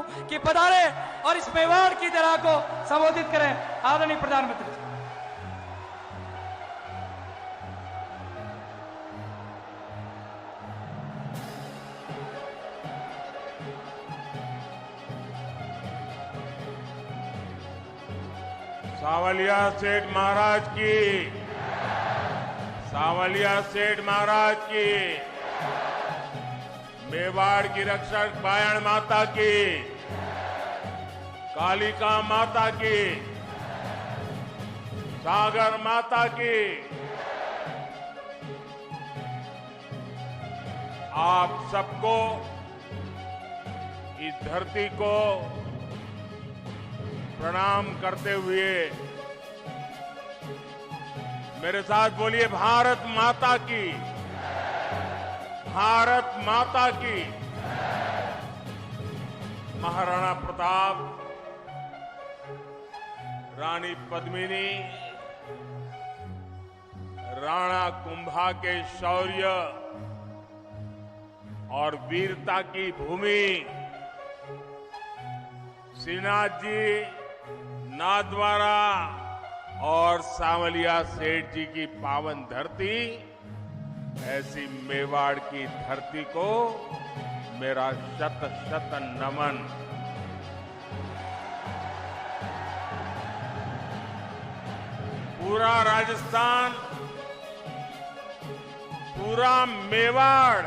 हूं कि पधारे और इस मेवाड़ की तरह को संबोधित करें। आदरणीय प्रधानमंत्री। सावलिया सेठ महाराज की, सावलिया सेठ महाराज की, मेवाड़ की रक्षक बायण माता की, कालिका माता की, सागर माता की। आप सबको, इस धरती को प्रणाम करते हुए मेरे साथ बोलिए, भारत माता की, भारत माता की। महाराणा प्रताप, रानी पद्मिनी, राणा कुंभा के शौर्य और वीरता की भूमि, श्रीनाथ जी, नाथद्वारा और सांवलिया सेठ जी की पावन धरती, ऐसी मेवाड़ की धरती को मेरा शत शत नमन। पूरा राजस्थान, पूरा मेवाड़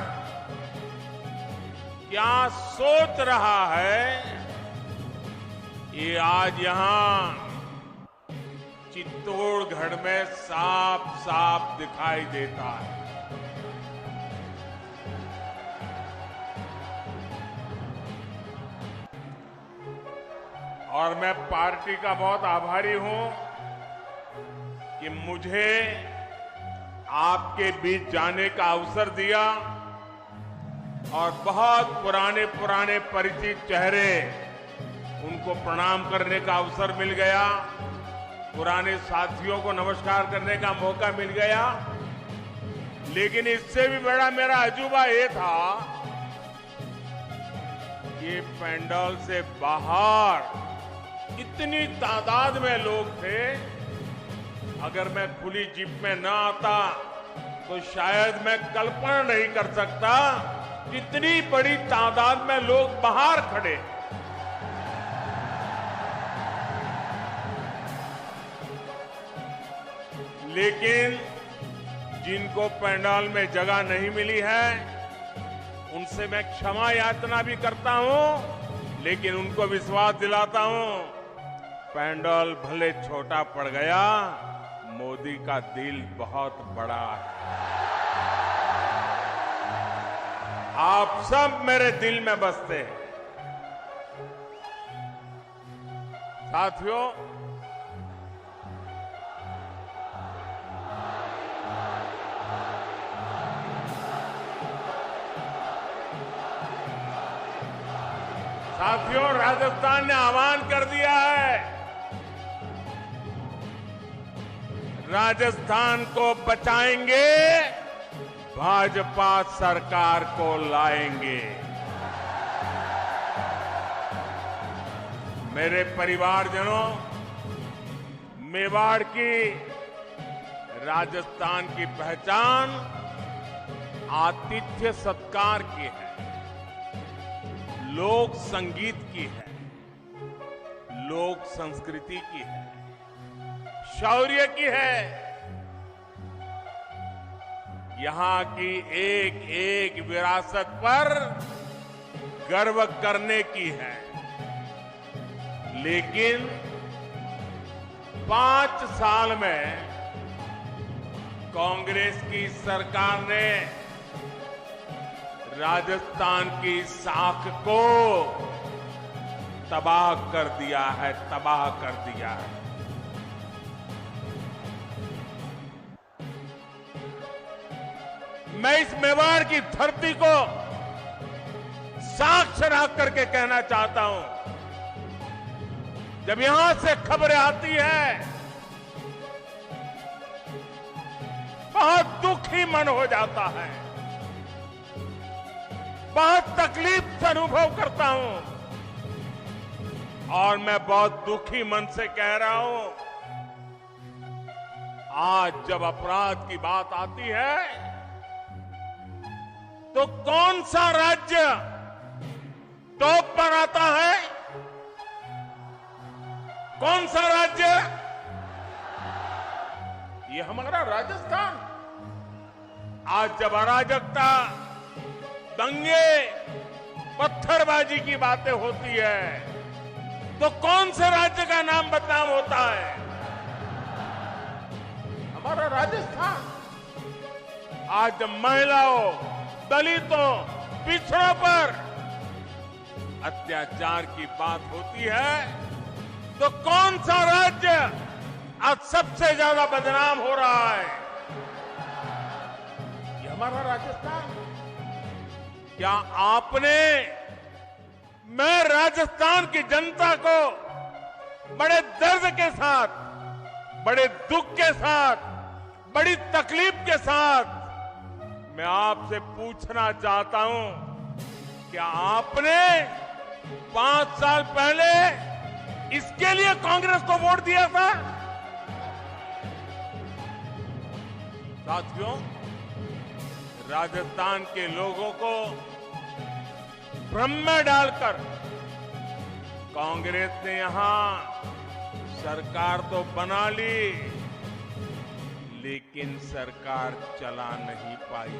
क्या सोच रहा है, ये आज यहां चित्तौड़गढ़ में साफ साफ दिखाई देता है। और मैं पार्टी का बहुत आभारी हूं कि मुझे आपके बीच जाने का अवसर दिया और बहुत पुराने पुराने परिचित चेहरे, उनको प्रणाम करने का अवसर मिल गया, पुराने साथियों को नमस्कार करने का मौका मिल गया। लेकिन इससे भी बड़ा मेरा अजूबा ये था कि पंडाल से बाहर इतनी तादाद में लोग थे, अगर मैं खुली जीप में न आता तो शायद मैं कल्पना नहीं कर सकता कितनी बड़ी तादाद में लोग बाहर खड़े। लेकिन जिनको पंडाल में जगह नहीं मिली है, उनसे मैं क्षमा याचना भी करता हूं, लेकिन उनको विश्वास दिलाता हूं, पंडाल भले छोटा पड़ गया, मोदी का दिल बहुत बड़ा है। आप सब मेरे दिल में बसते हैं। साथियों, राजस्थान ने आह्वान कर दिया है, राजस्थान को बचाएंगे, भाजपा सरकार को लाएंगे। मेरे परिवारजनों, मेवाड़ की, राजस्थान की पहचान आतिथ्य सत्कार की है, लोक संगीत की है, लोक संस्कृति की है, शौर्य की है। यहां की एक एक विरासत पर गर्व करने की है। लेकिन 5 साल में कांग्रेस की सरकार ने राजस्थान की साख को तबाह कर दिया है, तबाह कर दिया है। मैं इस मेवाड़ की धरती को साक्ष्य रख करके कहना चाहता हूं, जब यहां से खबरें आती है, बहुत दुखी मन हो जाता है, बहुत तकलीफ से अनुभव करता हूं और मैं बहुत दुखी मन से कह रहा हूं, आज जब अपराध की बात आती है तो कौन सा राज्य टॉप पर आता है? कौन सा राज्य? ये हमारा राजस्थान। आज जब अराजकता, दंगे, पत्थरबाजी की बातें होती है तो कौन से राज्य का नाम बदनाम होता है? हमारा राजस्थान। आज जब महिलाओं, दलितों, पिछड़ों पर अत्याचार की बात होती है तो कौन सा राज्य आज सबसे ज्यादा बदनाम हो रहा है? ये हमारा राजस्थान। क्या आपने, मैं राजस्थान की जनता को बड़े दर्द के साथ, बड़े दुख के साथ, बड़ी तकलीफ के साथ मैं आपसे पूछना चाहता हूं, क्या आपने 5 साल पहले इसके लिए कांग्रेस को वोट दिया था? साथियों, राजस्थान के लोगों को भ्रम में डालकर कांग्रेस ने यहां सरकार तो बना ली, लेकिन सरकार चला नहीं पाई।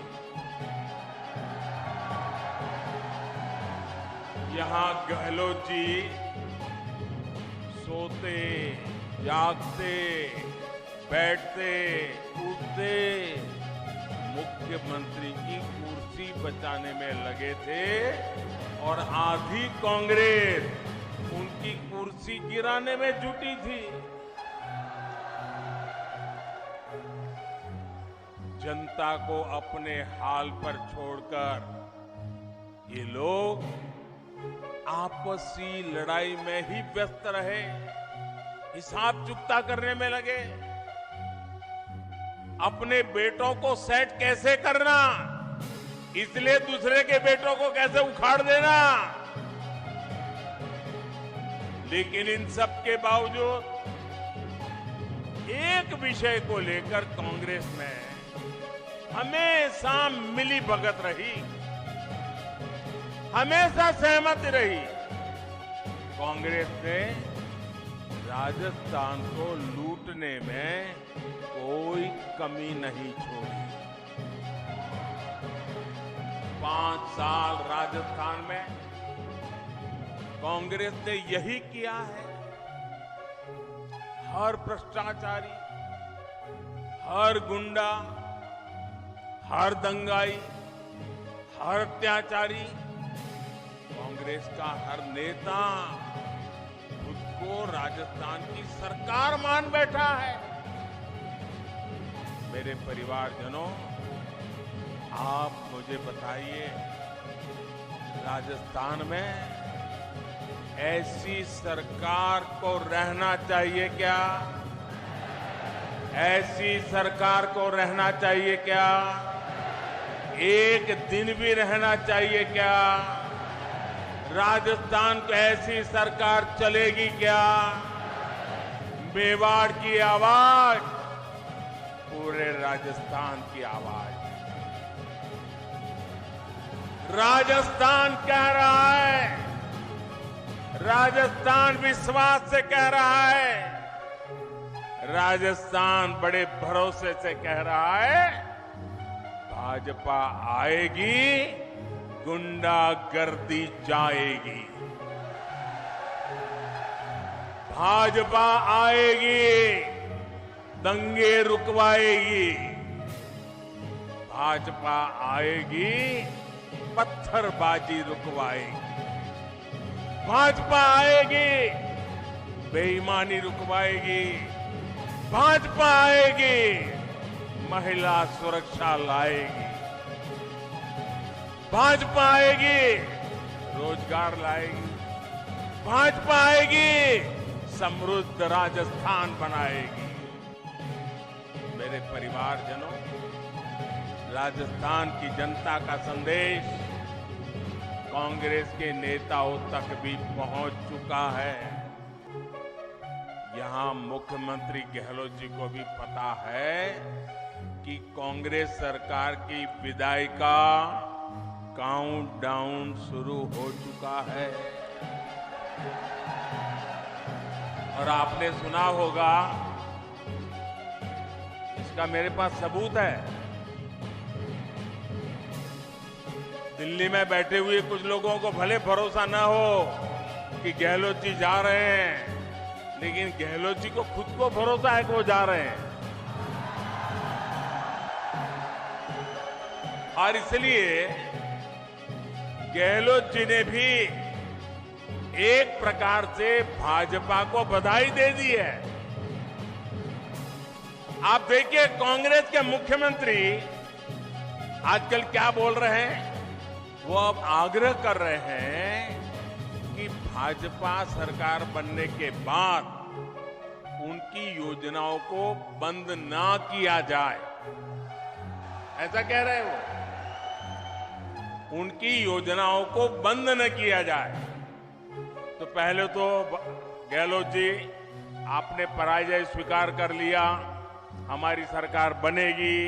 यहां गहलोत जी सोते, जागते, बैठते, उठते, मुख्यमंत्री की कुर्सी बचाने में लगे थे और आधी कांग्रेस उनकी कुर्सी गिराने में जुटी थी। जनता को अपने हाल पर छोड़कर ये लोग आपसी लड़ाई में ही व्यस्त रहे, हिसाब चुकता करने में लगे। अपने बेटों को सेट कैसे करना, इसलिए दूसरे के बेटों को कैसे उखाड़ देना। लेकिन इन सब के बावजूद एक विषय को लेकर कांग्रेस में हमेशा मिली भगत रही, हमेशा सहमति रही। कांग्रेस ने राजस्थान को लूटने में कोई कमी नहीं छोड़ी। 5 साल राजस्थान में कांग्रेस ने यही किया है। हर भ्रष्टाचारी, हर गुंडा, हर दंगाई, हर अत्याचारी, कांग्रेस का हर नेता खुद को राजस्थान की सरकार मान बैठा है। मेरे परिवारजनों, आप मुझे बताइए, राजस्थान में ऐसी सरकार को रहना चाहिए क्या? ऐसी सरकार को रहना चाहिए क्या? एक दिन भी रहना चाहिए क्या? राजस्थान को ऐसी सरकार चलेगी क्या? मेवाड़ की आवाज पूरे राजस्थान की आवाज। राजस्थान कह रहा है, राजस्थान विश्वास से कह रहा है, राजस्थान बड़े भरोसे से कह रहा है, भाजपा आएगी, गुंडागर्दी जाएगी। भाजपा आएगी, दंगे रुकवाएगी। भाजपा आएगी, पत्थरबाजी रुकवाएगी। भाजपा आएगी, बेईमानी रुकवाएगी। भाजपा आएगी, महिला सुरक्षा लाएगी। भाजपा आएगी, रोजगार लाएगी। भाजपा आएगी, समृद्ध राजस्थान बनाएगी। मेरे परिवारजनों, राजस्थान की जनता का संदेश कांग्रेस के नेताओं तक भी पहुंच चुका है। यहां मुख्यमंत्री गहलोत जी को भी पता है कि कांग्रेस सरकार की विदाई का काउंटडाउन शुरू हो चुका है। और आपने सुना होगा, इसका मेरे पास सबूत है। दिल्ली में बैठे हुए कुछ लोगों को भले भरोसा ना हो कि गहलोत जी जा रहे हैं, लेकिन गहलोत जी को खुद को भरोसा है कि वो जा रहे हैं। और इसलिए गहलोत जी ने भी एक प्रकार से भाजपा को बधाई दे दी है। आप देखिए, कांग्रेस के मुख्यमंत्री आजकल क्या बोल रहे हैं। वो अब आग्रह कर रहे हैं कि भाजपा सरकार बनने के बाद उनकी योजनाओं को बंद ना किया जाए। ऐसा कह रहे हैं वो, उनकी योजनाओं को बंद न किया जाए। तो पहले तो गहलोत जी, आपने पराजय स्वीकार कर लिया, हमारी सरकार बनेगी,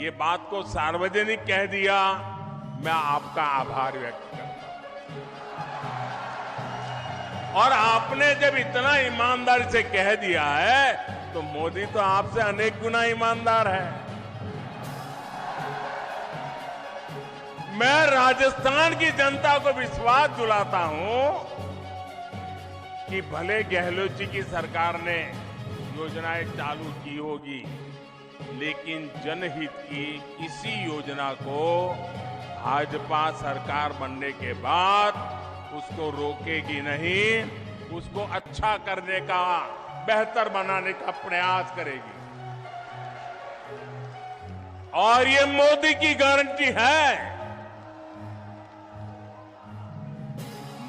ये बात को सार्वजनिक कह दिया। मैं आपका आभार व्यक्त करता हूं। और आपने जब इतना ईमानदारी से कह दिया है, तो मोदी तो आपसे अनेक गुना ईमानदार है। मैं राजस्थान की जनता को विश्वास दिलाता हूं कि भले गहलोत जी की सरकार ने योजनाएं चालू की होगी, लेकिन जनहित की किसी योजना को भाजपा सरकार बनने के बाद उसको रोकेगी नहीं, उसको अच्छा करने का, बेहतर बनाने का प्रयास करेगी। और ये मोदी की गारंटी है।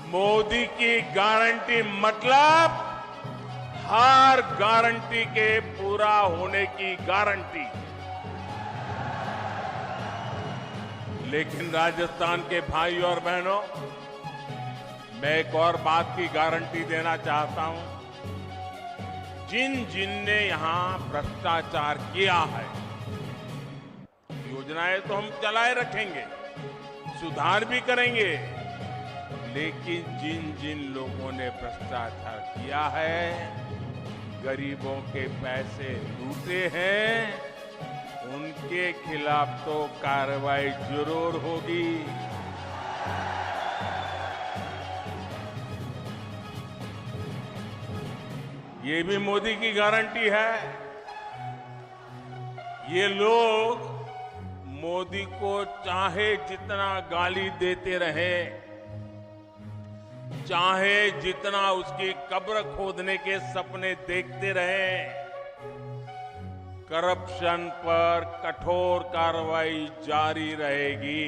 मोदी की गारंटी मतलब हर गारंटी के पूरा होने की गारंटी। लेकिन राजस्थान के भाई और बहनों, मैं एक और बात की गारंटी देना चाहता हूं। जिन ने यहां भ्रष्टाचार किया है, योजनाएं तो हम चलाए रखेंगे, सुधार भी करेंगे, लेकिन जिन लोगों ने भ्रष्टाचार किया है, गरीबों के पैसे लूटे हैं, उनके खिलाफ तो कार्रवाई जरूर होगी। ये भी मोदी की गारंटी है। ये लोग मोदी को चाहे जितना गाली देते रहे, चाहे जितना उसकी कब्र खोदने के सपने देखते रहे, करप्शन पर कठोर कार्रवाई जारी रहेगी।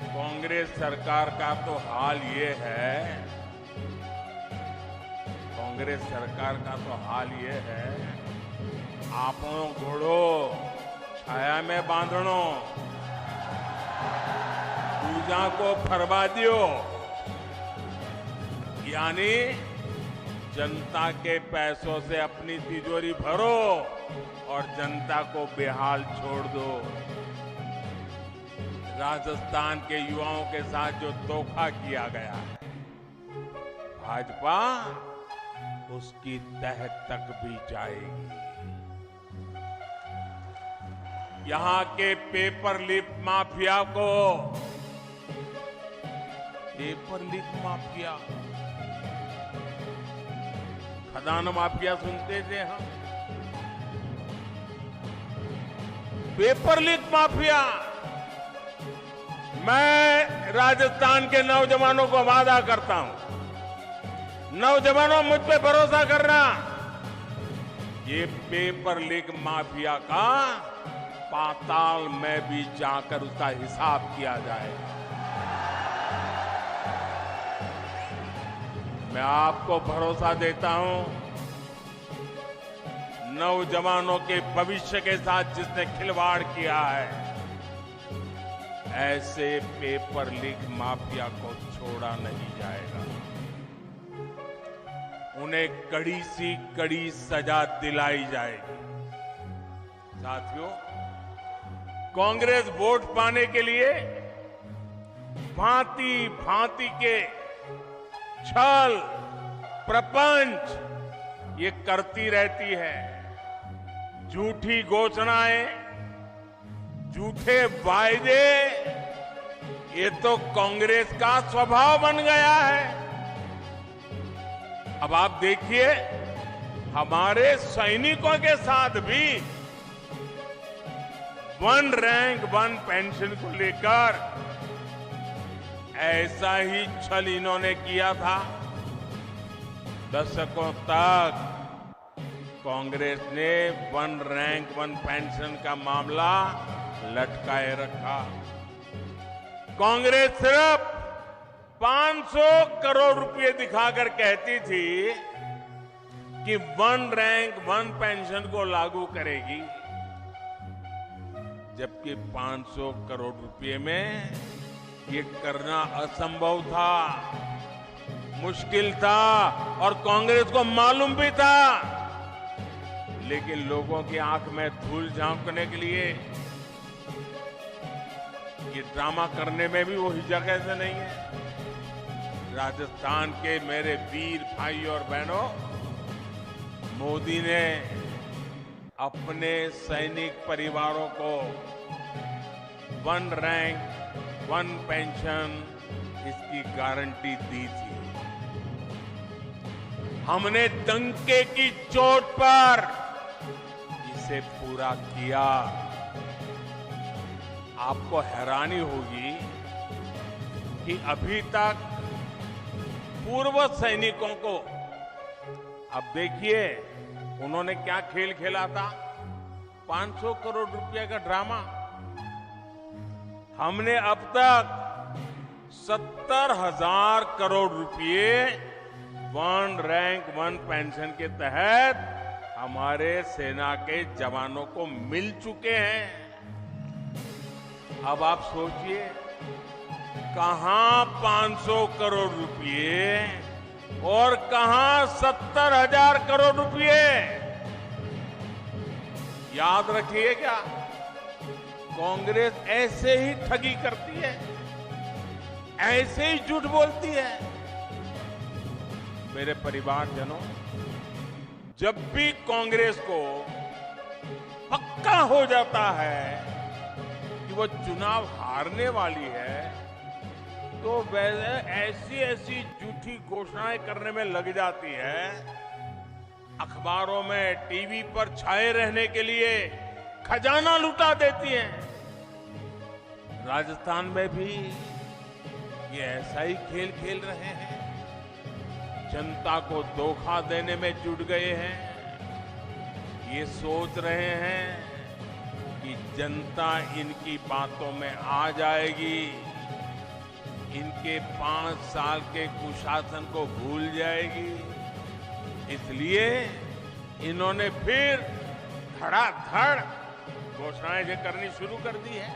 कांग्रेस सरकार का तो हाल ये है, कांग्रेस सरकार का तो हाल ये है, आपनो घोड़ो छाया में बांधनो, पूजा को फरवा दियो। यानी जनता के पैसों से अपनी तिजोरी भरो और जनता को बेहाल छोड़ दो। राजस्थान के युवाओं के साथ जो धोखा किया गया है, भाजपा उसकी तह तक भी जाएगी। यहां के पेपर लीक माफिया को, पेपर लीक माफिया, खदान माफिया सुनते थे हम, पेपर लीक माफिया। मैं राजस्थान के नौजवानों को वादा करता हूं, नौजवानों मुझ पे भरोसा करना, ये पेपर लीक माफिया का पाताल में भी जाकर उसका हिसाब किया जाएगा। मैं आपको भरोसा देता हूं, नौजवानों के भविष्य के साथ जिसने खिलवाड़ किया है, ऐसे पेपर लीक माफिया को छोड़ा नहीं जाएगा। उन्हें कड़ी सी कड़ी सजा दिलाई जाएगी। साथियों, कांग्रेस वोट पाने के लिए भांति भांति के छल प्रपंच ये करती रहती है। झूठी घोषणाएं, झूठे वायदे, ये तो कांग्रेस का स्वभाव बन गया है। अब आप देखिए, हमारे सैनिकों के साथ भी वन रैंक वन पेंशन को लेकर ऐसा ही छल इन्होंने किया था। दशकों तक कांग्रेस ने वन रैंक वन पेंशन का मामला लटकाए रखा। कांग्रेस सिर्फ 500 करोड़ रुपए दिखाकर कहती थी कि वन रैंक वन पेंशन को लागू करेगी, जबकि 500 करोड़ रुपए में ये करना असंभव था, मुश्किल था और कांग्रेस को मालूम भी था। लेकिन लोगों की आंख में धूल झांकने के लिए ये ड्रामा करने में भी वो हिचक ऐसे नहीं है। राजस्थान के मेरे वीर भाई और बहनों, मोदी ने अपने सैनिक परिवारों को वन रैंक वन पेंशन इसकी गारंटी दी थी। हमने डंके की चोट पर इसे पूरा किया। आपको हैरानी होगी कि अभी तक पूर्व सैनिकों को, अब देखिए उन्होंने क्या खेल खेला था, 500 करोड़ रुपए का ड्रामा। हमने अब तक 70,000 करोड़ रुपए वन रैंक वन पेंशन के तहत हमारे सेना के जवानों को मिल चुके हैं। अब आप सोचिए, कहां 500 करोड़ रुपए और कहां 70,000 करोड़ रुपए। याद रखिए, क्या कांग्रेस ऐसे ही ठगी करती है, ऐसे ही झूठ बोलती है। मेरे परिवारजनों, जब भी कांग्रेस को पक्का हो जाता है कि वो चुनाव हारने वाली है, तो वैसे ऐसी ऐसी झूठी घोषणाएं करने में लग जाती है। अखबारों में, टीवी पर छाए रहने के लिए खजाना लुटा देती है। राजस्थान में भी ये ऐसा ही खेल खेल रहे हैं, जनता को धोखा देने में जुट गए हैं। ये सोच रहे हैं कि जनता इनकी बातों में आ जाएगी, इनके 5 साल के कुशासन को भूल जाएगी। इसलिए इन्होंने फिर धड़ाधड़ घोषणाएं करनी शुरू कर दी है।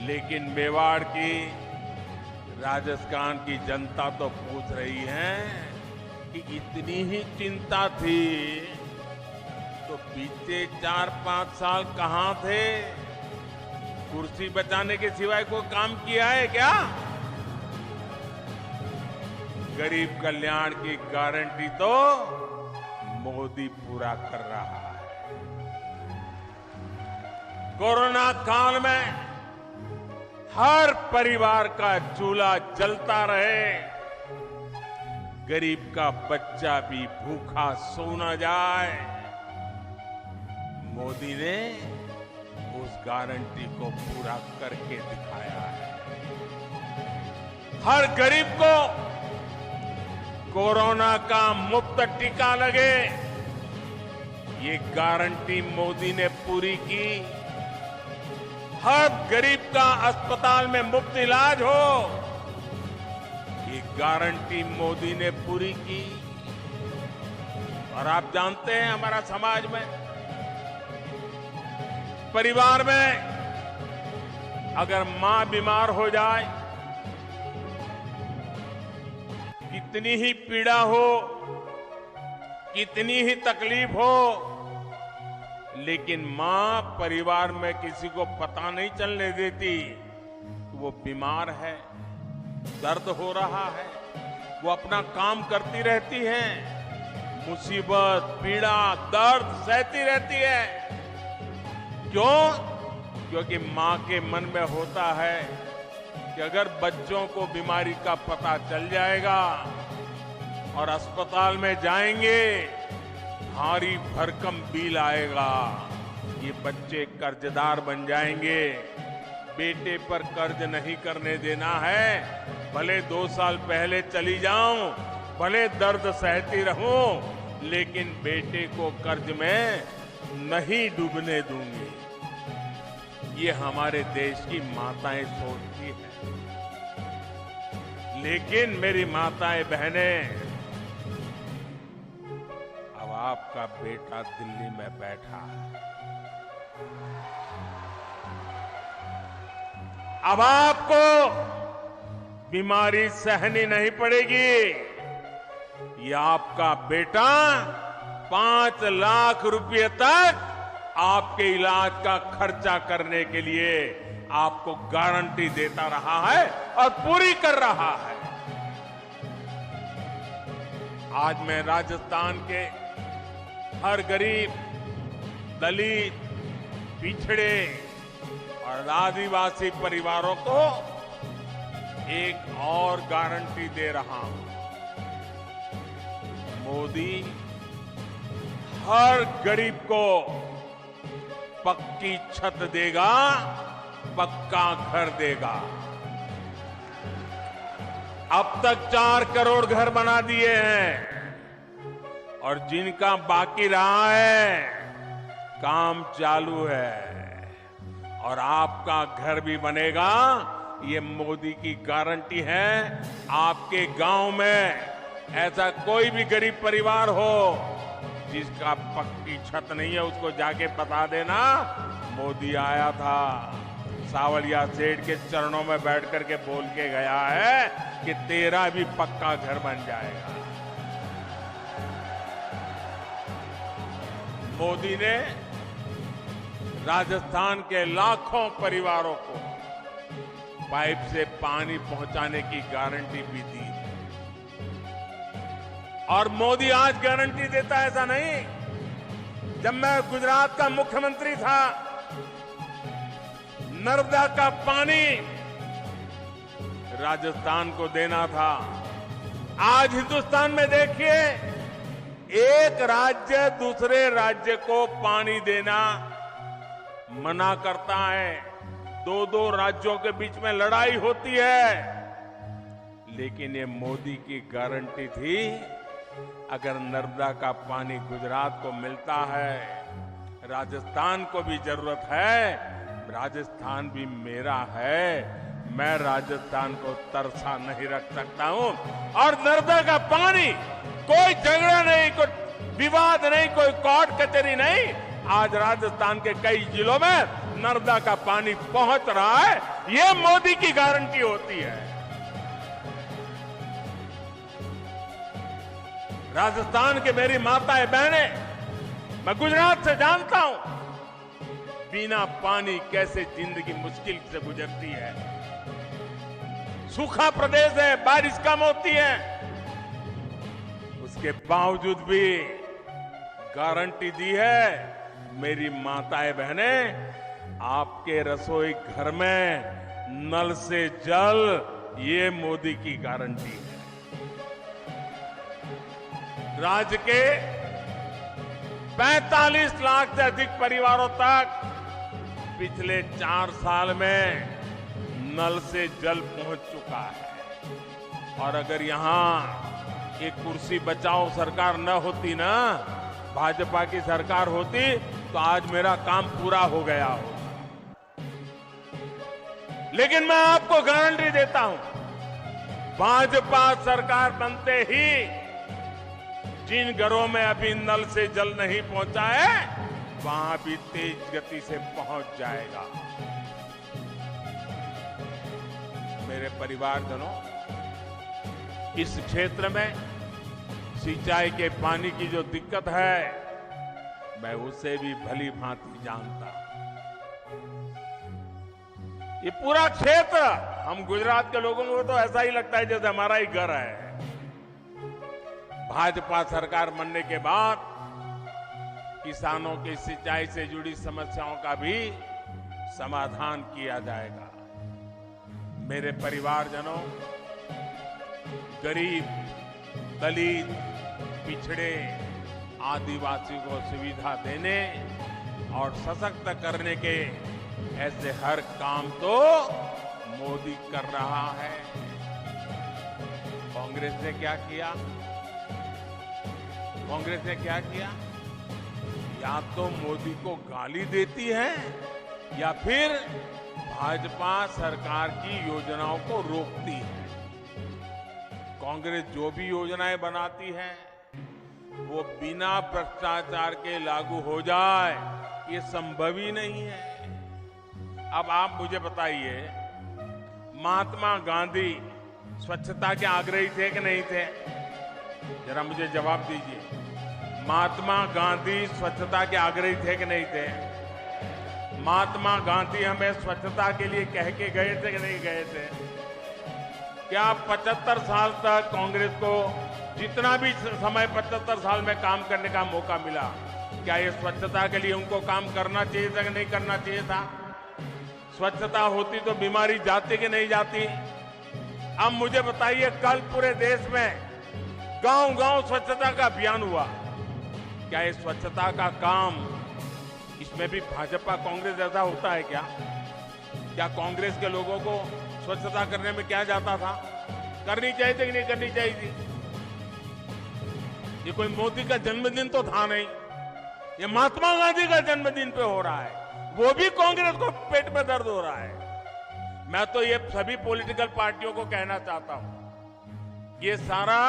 लेकिन मेवाड़ की, राजस्थान की जनता तो पूछ रही है कि इतनी ही चिंता थी तो बीते 4-5 साल कहां थे? कुर्सी बचाने के सिवाय कोई काम किया है क्या? गरीब कल्याण की गारंटी तो मोदी पूरा कर रहा है। कोरोना काल में हर परिवार का चूल्हा जलता रहे, गरीब का बच्चा भी भूखा सो न जाए, मोदी ने उस गारंटी को पूरा करके दिखाया है। हर गरीब को कोरोना का मुफ्त टीका लगे, ये गारंटी मोदी ने पूरी की। हर गरीब का अस्पताल में मुफ्त इलाज हो, ये गारंटी मोदी ने पूरी की। और आप जानते हैं, हमारा समाज में, परिवार में अगर मां बीमार हो जाए, कितनी ही पीड़ा हो, कितनी ही तकलीफ हो, लेकिन मां परिवार में किसी को पता नहीं चलने देती कि वो बीमार है, दर्द हो रहा है। वो अपना काम करती रहती है, मुसीबत, पीड़ा, दर्द सहती रहती है। क्यों? क्योंकि मां के मन में होता है कि अगर बच्चों को बीमारी का पता चल जाएगा और अस्पताल में जाएंगे, भारी भरकम बिल आएगा, ये बच्चे कर्जदार बन जाएंगे। बेटे पर कर्ज नहीं करने देना है। भले 2 साल पहले चली जाऊं, भले दर्द सहती रहूं, लेकिन बेटे को कर्ज में नहीं डूबने दूंगी। ये हमारे देश की माताएं सोचती हैं। लेकिन मेरी माताएं बहनें, अब आपका बेटा दिल्ली में बैठा है, अब आपको बीमारी सहनी नहीं पड़ेगी। ये आपका बेटा 5 लाख रुपए तक आपके इलाज का खर्चा करने के लिए आपको गारंटी देता रहा है और पूरी कर रहा है। आज मैं राजस्थान के हर गरीब, दलित, पिछड़े और आदिवासी परिवारों को एक और गारंटी दे रहा हूं। मोदी हर गरीब को पक्की छत देगा, पक्का घर देगा। अब तक 4 करोड़ घर बना दिए हैं और जिनका बाकी रहा है, काम चालू है। और आपका घर भी बनेगा, ये मोदी की गारंटी है। आपके गांव में ऐसा कोई भी गरीब परिवार हो जिसका पक्की छत नहीं है, उसको जाके बता देना, मोदी आया था, सावलिया सेठ के चरणों में बैठ करके बोल के गया है कि तेरा भी पक्का घर बन जाएगा। मोदी ने राजस्थान के लाखों परिवारों को पाइप से पानी पहुंचाने की गारंटी भी दी। और मोदी आज गारंटी देता है, ऐसा नहीं। जब मैं गुजरात का मुख्यमंत्री था, नर्मदा का पानी राजस्थान को देना था। आज हिंदुस्तान में देखिए, एक राज्य दूसरे राज्य को पानी देना मना करता है। 2 राज्यों के बीच में लड़ाई होती है। लेकिन ये मोदी की गारंटी थी, अगर नर्मदा का पानी गुजरात को मिलता है, राजस्थान को भी जरूरत है, राजस्थान भी मेरा है, मैं राजस्थान को तरसा नहीं रख सकता हूं। और नर्मदा का पानी, कोई झगड़ा नहीं, कोई विवाद नहीं, कोई कोर्ट कचहरी नहीं, आज राजस्थान के कई जिलों में नर्मदा का पानी पहुंच रहा है। ये मोदी की गारंटी होती है। राजस्थान के मेरी माताएं बहनें, मैं गुजरात से जानता हूं, बिना पानी कैसे जिंदगी मुश्किल से गुजरती है। सूखा प्रदेश है, बारिश कम होती है, उसके बावजूद भी गारंटी दी है। मेरी माताएं बहनें, आपके रसोई घर में नल से जल, ये मोदी की गारंटी है। राज्य के 45 लाख से अधिक परिवारों तक पिछले 4 साल में नल से जल पहुंच चुका है। और अगर यहां एक कुर्सी बचाओ सरकार न होती ना, भाजपा की सरकार होती, तो आज मेरा काम पूरा हो गया हो। लेकिन मैं आपको गारंटी देता हूं, भाजपा सरकार बनते ही जिन घरों में अभी नल से जल नहीं पहुंचा है, वहां भी तेज गति से पहुंच जाएगा। मेरे परिवारजनों, इस क्षेत्र में सिंचाई के पानी की जो दिक्कत है, मैं उसे भी भली भांति जानता हूं। ये पूरा क्षेत्र, हम गुजरात के लोगों को तो ऐसा ही लगता है जैसे हमारा ही घर है। भाजपा सरकार बनने के बाद किसानों की सिंचाई से जुड़ी समस्याओं का भी समाधान किया जाएगा। मेरे परिवारजनों, गरीब, दलित, पिछड़े, आदिवासी को सुविधा देने और सशक्त करने के ऐसे हर काम तो मोदी कर रहा है। कांग्रेस ने क्या किया? कांग्रेस ने क्या किया? या तो मोदी को गाली देती है या फिर भाजपा सरकार की योजनाओं को रोकती है। कांग्रेस जो भी योजनाएं बनाती है वो बिना भ्रष्टाचार के लागू हो जाए, ये संभव ही नहीं है। अब आप मुझे बताइए, महात्मा गांधी स्वच्छता के आग्रही थे कि नहीं थे? जरा मुझे जवाब दीजिए। महात्मा गांधी स्वच्छता के आग्रही थे कि नहीं थे? महात्मा गांधी हमें स्वच्छता के लिए कह के गए थे कि नहीं गए थे? क्या 75 साल तक कांग्रेस को जितना भी समय 75 साल में काम करने का मौका मिला, क्या ये स्वच्छता के लिए उनको काम करना चाहिए था कि नहीं करना चाहिए था? स्वच्छता होती तो बीमारी जाती कि नहीं जाती? अब मुझे बताइए, कल पूरे देश में गांव-गांव स्वच्छता का अभियान हुआ। क्या ये स्वच्छता का काम, इसमें भी भाजपा कांग्रेस जैसा होता है क्या? क्या कांग्रेस के लोगों को स्वच्छता करने में क्या जाता था? करनी चाहिए थी कि नहीं करनी चाहिए थी? ये कोई मोदी का जन्मदिन तो था नहीं, ये महात्मा गांधी का जन्मदिन पे हो रहा है, वो भी कांग्रेस को पेट में दर्द हो रहा है। मैं तो ये सभी पॉलिटिकल पार्टियों को कहना चाहता हूं, ये सारा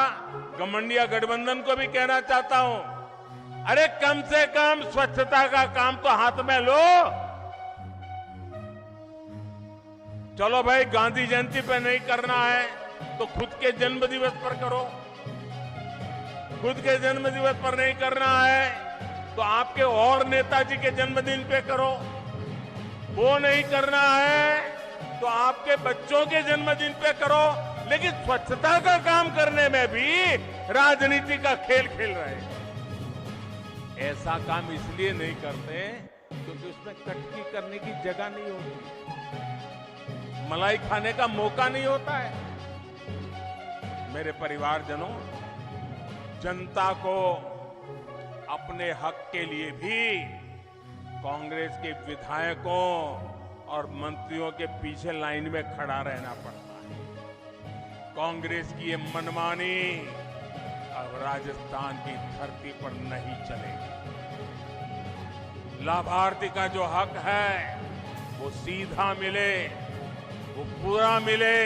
घमंडिया गठबंधन को भी कहना चाहता हूं, अरे कम से कम स्वच्छता का काम तो हाथ में लो। चलो भाई, गांधी जयंती पे नहीं करना है तो खुद के जन्म दिवस पर करो। खुद के जन्म दिवस पर नहीं करना है तो आपके और नेताजी के जन्मदिन पे करो। वो नहीं करना है तो आपके बच्चों के जन्मदिन पे करो। लेकिन स्वच्छता का काम करने में भी राजनीति का खेल खेल रहे हैं। ऐसा काम इसलिए नहीं करते क्योंकि उसमें कटकी करने की जगह नहीं होती, मलाई खाने का मौका नहीं होता है। मेरे परिवारजनों, जनता को अपने हक के लिए भी कांग्रेस के विधायकों और मंत्रियों के पीछे लाइन में खड़ा रहना पड़ता है। कांग्रेस की ये मनमानी अब राजस्थान की धरती पर नहीं चलेगी। लाभार्थी का जो हक है वो सीधा मिले, वो पूरा मिले,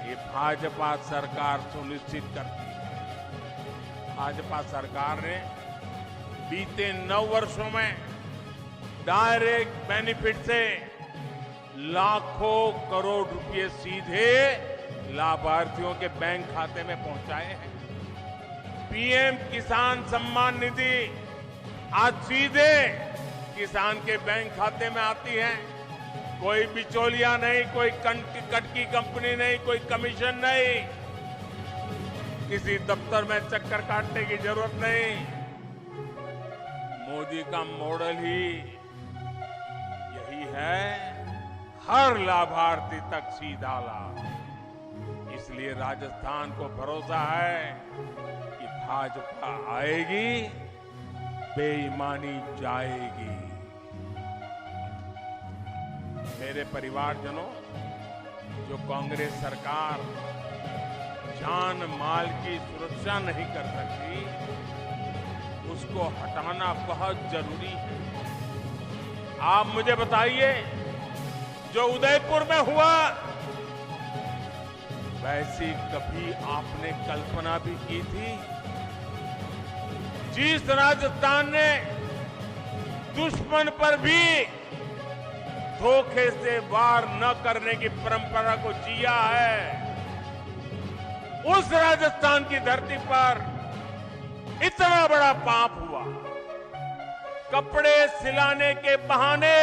ये भाजपा सरकार सुनिश्चित करती है। भाजपा सरकार ने बीते 9 वर्षों में डायरेक्ट बेनिफिट से लाखों करोड़ रुपए सीधे लाभार्थियों के बैंक खाते में पहुंचाए हैं। पीएम किसान सम्मान निधि आज सीधे किसान के बैंक खाते में आती है। कोई बिचौलिया नहीं, कोई कटकी कंपनी नहीं, कोई कमीशन नहीं, किसी दफ्तर में चक्कर काटने की जरूरत नहीं। मोदी का मॉडल ही यही है, हर लाभार्थी तक सीधा लाभ। इसलिए राजस्थान को भरोसा है कि भाजपा आएगी, बेईमानी जाएगी। मेरे परिवारजनों, जो कांग्रेस सरकार जान माल की सुरक्षा नहीं कर सकती, उसको हटाना बहुत जरूरी है। आप मुझे बताइए, जो उदयपुर में हुआ, वैसी कभी आपने कल्पना भी की थी? जिस राजस्थान ने दुश्मन पर भी धोखे से वार न करने की परंपरा को जिया है, उस राजस्थान की धरती पर इतना बड़ा पाप हुआ। कपड़े सिलाने के बहाने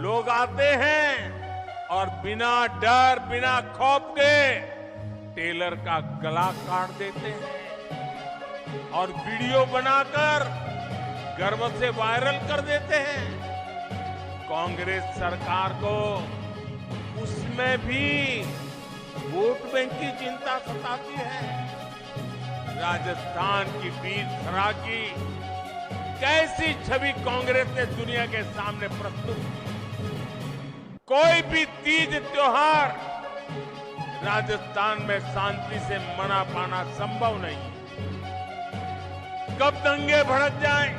लोग आते हैं और बिना डर, बिना खौफ के टेलर का गला काट देते हैं और वीडियो बनाकर गर्व से वायरल कर देते हैं। कांग्रेस सरकार को उसमें भी वोट बैंक की चिंता सताती है। राजस्थान की वीर धरा की कैसी छवि कांग्रेस ने दुनिया के सामने प्रस्तुत की। कोई भी तीज त्योहार राजस्थान में शांति से मना पाना संभव नहीं है। कब दंगे भड़क जाए,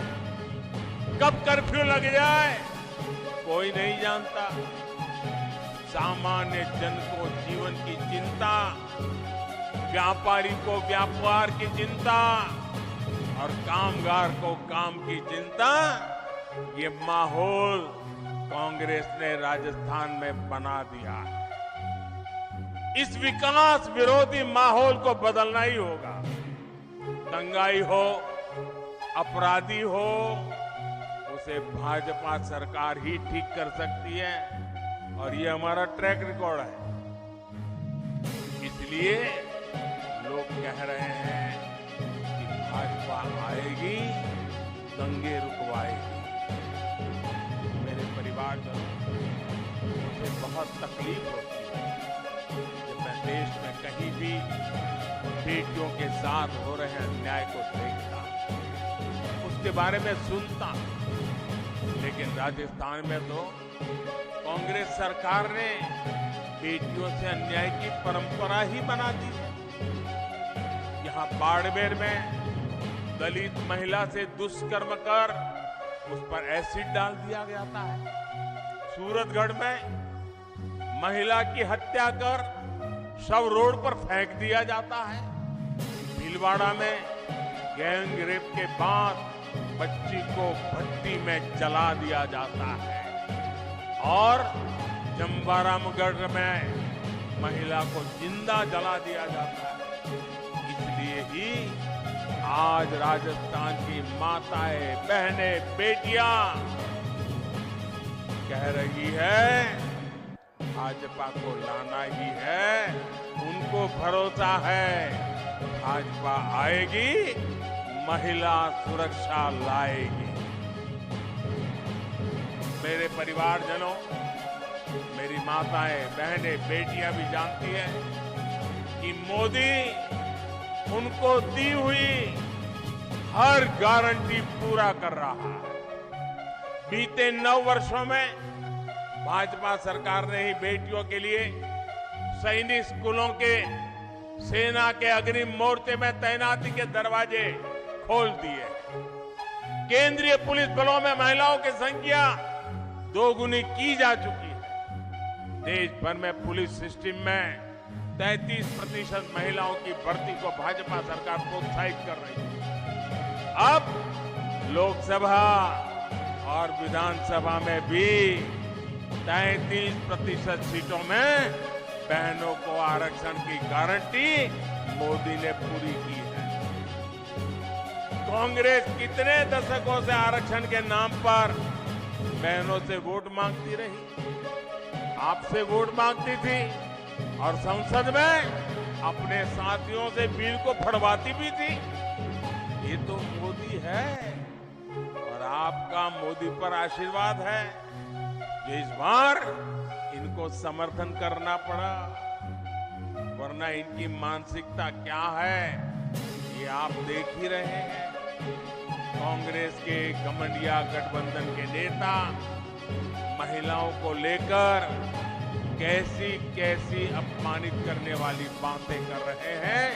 कब कर्फ्यू लग जाए, कोई नहीं जानता। सामान्य जन को जीवन की चिंता, व्यापारी को व्यापार की चिंता और कामगार को काम की चिंता, ये माहौल कांग्रेस ने राजस्थान में बना दिया है। इस विकास विरोधी माहौल को बदलना ही होगा। दंगाई हो, अपराधी हो, उसे भाजपा सरकार ही ठीक कर सकती है और ये हमारा ट्रैक रिकॉर्ड है। इसलिए लोग कह रहे हैं कि भाजपा आएगी, दंगे रुकवाएगी। मेरे परिवारजनों, मुझे बहुत तकलीफ होती है जब मैं देश में कहीं भी बेटियों के साथ हो रहे अन्याय को देखता, उसके बारे में सुनता। लेकिन राजस्थान में तो कांग्रेस सरकार ने बेटियों से अन्याय की परंपरा ही बना दी है। यहां बाड़मेर में दलित महिला से दुष्कर्म कर उस पर एसिड डाल दिया जाता है। सूरतगढ़ में महिला की हत्या कर शव रोड पर फेंक दिया जाता है। भीलवाड़ा में गैंग रेप के बाद बच्ची को भट्टी में जला दिया जाता है और चंबारामगढ़ में महिला को जिंदा जला दिया जाता है। इसलिए ही आज राजस्थान की माताएं, बहनें, बेटियां कह रही है भाजपा को लाना ही है। उनको भरोसा है भाजपा आएगी, महिला सुरक्षा लाएगी। मेरे परिवारजनों, मेरी माताएं, बहनें, बेटियां भी जानती हैं कि मोदी उनको दी हुई हर गारंटी पूरा कर रहा है। बीते 9 वर्षों में भाजपा सरकार ने ही बेटियों के लिए सैनिक स्कूलों के, सेना के अग्रिम मोर्चे में तैनाती के दरवाजे खोल दिए। केंद्रीय पुलिस बलों में महिलाओं की संख्या 2 गुनी की जा चुकी है। देश भर में पुलिस सिस्टम में 33% महिलाओं की भर्ती को भाजपा सरकार प्रोत्साहित कर रही है। अब लोकसभा और विधानसभा में भी 33% सीटों में बहनों को आरक्षण की गारंटी मोदी ने पूरी की है। कांग्रेस कितने दशकों से आरक्षण के नाम पर बहनों से वोट मांगती रही, आपसे वोट मांगती थी और संसद में अपने साथियों से बिल को फड़वाती भी थी। ये तो मोदी है और आपका मोदी पर आशीर्वाद है जो इस बार इनको समर्थन करना पड़ा, वरना इनकी मानसिकता क्या है ये आप देख ही रहे हैं। कांग्रेस के घमंडिया गठबंधन के नेता महिलाओं को लेकर कैसी कैसी अपमानित करने वाली बातें कर रहे हैं,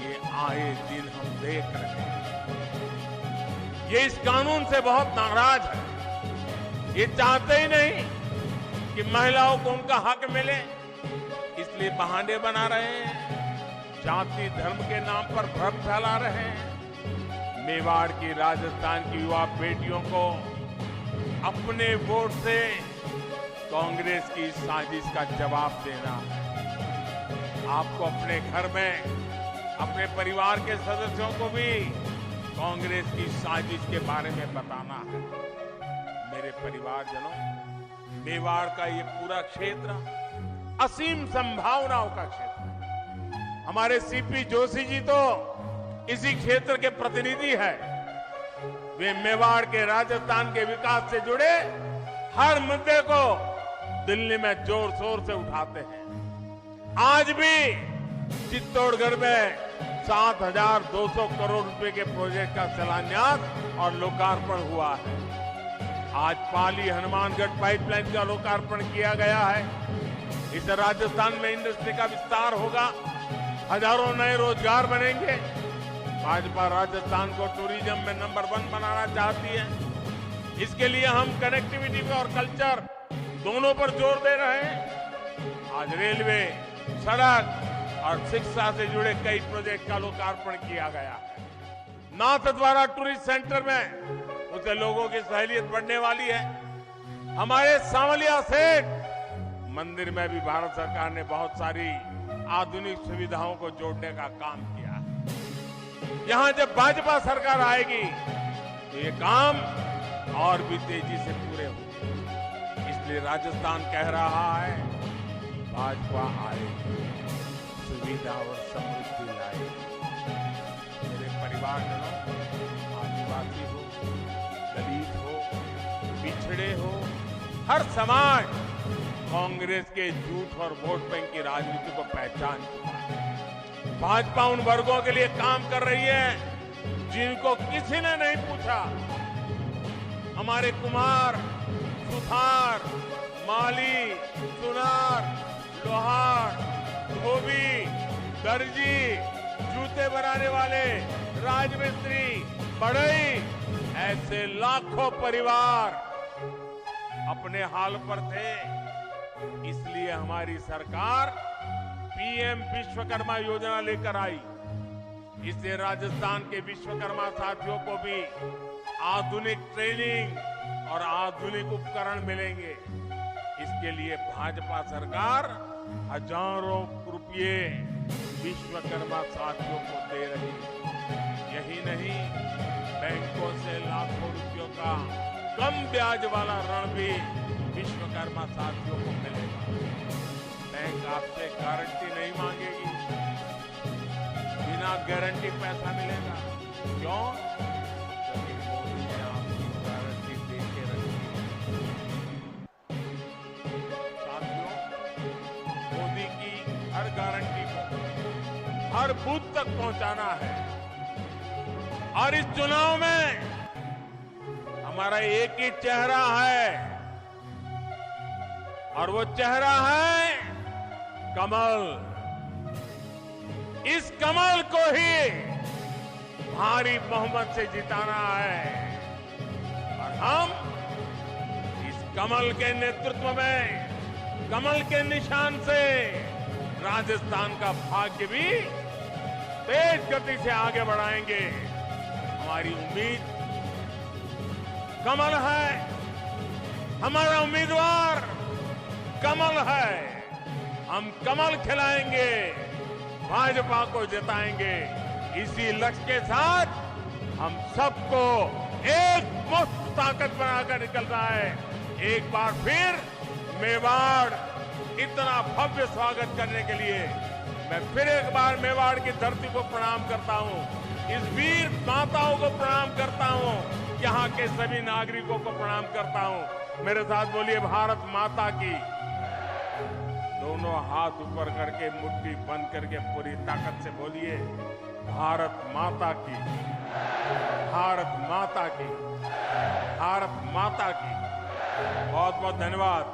ये आए दिन हम देख रहे हैं। ये इस कानून से बहुत नाराज है। ये चाहते ही नहीं कि महिलाओं को उनका हक मिले, इसलिए बहाने बना रहे हैं, जाति धर्म के नाम पर भ्रम फैला रहे हैं। मेवाड़ की, राजस्थान की युवा बेटियों को अपने वोट से कांग्रेस की इस साजिश का जवाब देना है। आपको अपने घर में अपने परिवार के सदस्यों को भी कांग्रेस की साजिश के बारे में बताना है। मेरे परिवारजनों, मेवाड़ का ये पूरा क्षेत्र असीम संभावनाओं का क्षेत्र है। हमारे सीपी जोशी जी तो इसी क्षेत्र के प्रतिनिधि है। वे मेवाड़ के, राजस्थान के विकास से जुड़े हर मुद्दे को दिल्ली में जोर शोर से उठाते हैं। आज भी चित्तौड़गढ़ में 7,200 करोड़ रुपए के प्रोजेक्ट का शिलान्यास और लोकार्पण हुआ है। आज पाली हनुमानगढ़ पाइपलाइन का लोकार्पण किया गया है। इससे राजस्थान में इंडस्ट्री का विस्तार होगा, हजारों नए रोजगार बनेंगे। भाजपा राजस्थान को टूरिज्म में नंबर 1 बनाना चाहती है। इसके लिए हम कनेक्टिविटी और कल्चर दोनों पर जोर दे रहे हैं। आज रेलवे, सड़क और शिक्षा से जुड़े कई प्रोजेक्ट का लोकार्पण किया गया है। नाथद्वारा टूरिस्ट सेंटर में उससे लोगों की सहूलियत बढ़ने वाली है। हमारे सांवलिया सेठ मंदिर में भी भारत सरकार ने बहुत सारी आधुनिक सुविधाओं को जोड़ने का काम किया है। यहां जब भाजपा सरकार आएगी तो ये काम और भी तेजी से पूरे होंगे। इसलिए राजस्थान कह रहा है, भाजपा आएगी, सुविधा और समृद्धि लाएगी। मेरे परिवारजनों, आदिवासी हो, दलित हो, पिछड़े हो, हर समाज कांग्रेस के झूठ और वोट बैंक की राजनीति को पहचान चुका है। भाजपा उन वर्गों के लिए काम कर रही है जिनको किसी ने नहीं पूछा। हमारे कुम्हार, सुथार, माली, सुनार, लोहार, धोबी, दर्जी, जूते बनाने वाले, राजमिस्त्री, बढ़ई, ऐसे लाखों परिवार अपने हाल पर थे। इसलिए हमारी सरकार पीएम विश्वकर्मा योजना लेकर आई। इससे राजस्थान के विश्वकर्मा साथियों को भी आधुनिक ट्रेनिंग और आधुनिक उपकरण मिलेंगे। इसके लिए भाजपा सरकार हजारों रुपये विश्वकर्मा साथियों को दे रही है। यही नहीं, बैंकों से लाखों रुपयों का कम ब्याज वाला ऋण भी विश्वकर्मा साथियों को मिलेगा। बैंक आपसे गारंटी नहीं मांगेगी, बिना गारंटी पैसा मिलेगा। क्यों? क्योंकि मोदी ने आपकी गारंटी दे के रखी है। साथियों, मोदी की हर गारंटी को हर बूथ तक पहुंचाना है। और इस चुनाव में हमारा एक ही चेहरा है, और वो चेहरा है कमल। इस कमल को ही भारी बहुमत से जिताना है। और हम इस कमल के नेतृत्व में, कमल के निशान से राजस्थान का भाग्य भी तेज गति से आगे बढ़ाएंगे। हमारी उम्मीद कमल है, हमारा उम्मीदवार कमल है। हम कमल खिलाएंगे, भाजपा को जिताएंगे। इसी लक्ष्य के साथ हम सबको एक मुक्त ताकत बनाकर निकलना है। एक बार फिर मेवाड़ इतना भव्य स्वागत करने के लिए मैं फिर एक बार मेवाड़ की धरती को प्रणाम करता हूं। इस वीर माताओं को प्रणाम करता हूं, यहाँ के सभी नागरिकों को प्रणाम करता हूं। मेरे साथ बोलिए, भारत माता की। दोनों हाथ ऊपर करके मुट्ठी बंद करके पूरी ताकत से बोलिए, भारत माता की, भारत माता की, भारत माता की। बहुत बहुत धन्यवाद।